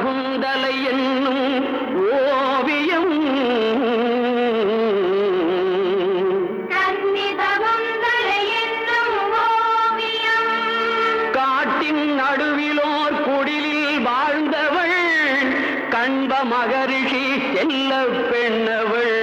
தகுந்தலை என்னும் ஓவியம் காட்டின் நடுவிலோர் குடிலில் வாழ்ந்தவள் கண்ப மகரிஷி செல்ல பெண்ணவள்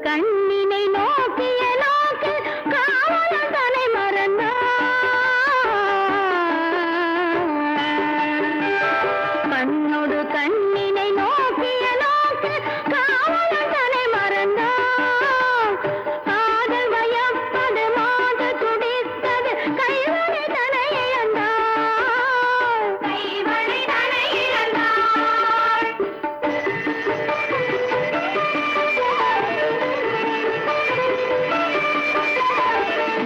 கண்ணினை நோக்கிய நோக்கு காவலன் தலை மறந்தான் கண்ணோடு கண்ணினை நோக்கிய நோக்கு காவலன் தலை மறந்தான் காதல் வயப்பது மாது துடித்தது கைவழி தலை இழந்தான் கைவழி தலை இழந்தான்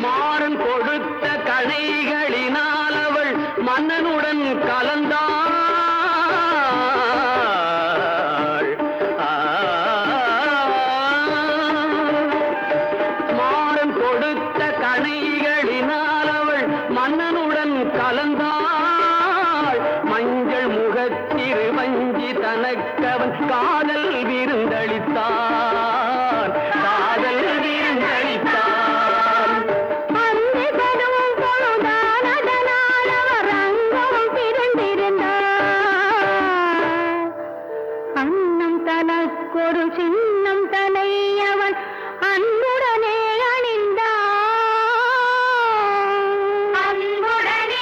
மாறன் கொடுத்த கணைகளினால் அவள் மன்னனுடன் கலந்தாள் மாறன் கொடுத்த கணைகளினால் அவள் மன்னனுடன் கலந்தாள் மஞ்சள் முகத்திரு வஞ்சி தனக்கவன் காதல் விருந்தளித்தான் காதல் விருந்தளித்தான் ஒரு சின்னம் தலை அவன் அன்புடனே அணிந்தான் அன்புடனே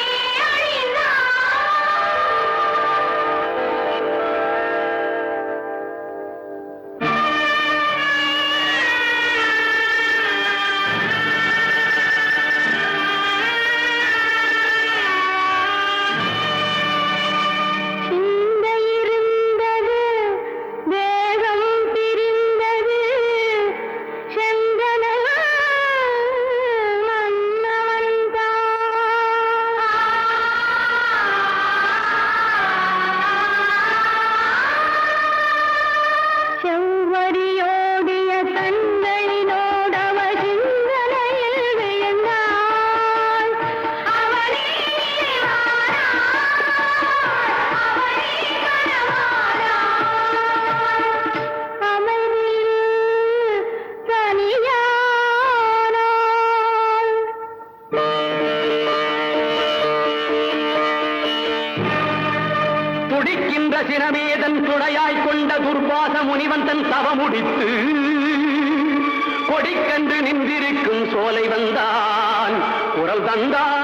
துடிக்கின்ற சினமேதன் துணையாய் கொண்ட துர்வாச முனிவன் தன் தவமுடித்து கொடிக்கன்று நின்றிருக்கும் சோலை வந்தான் குரல் தந்தான்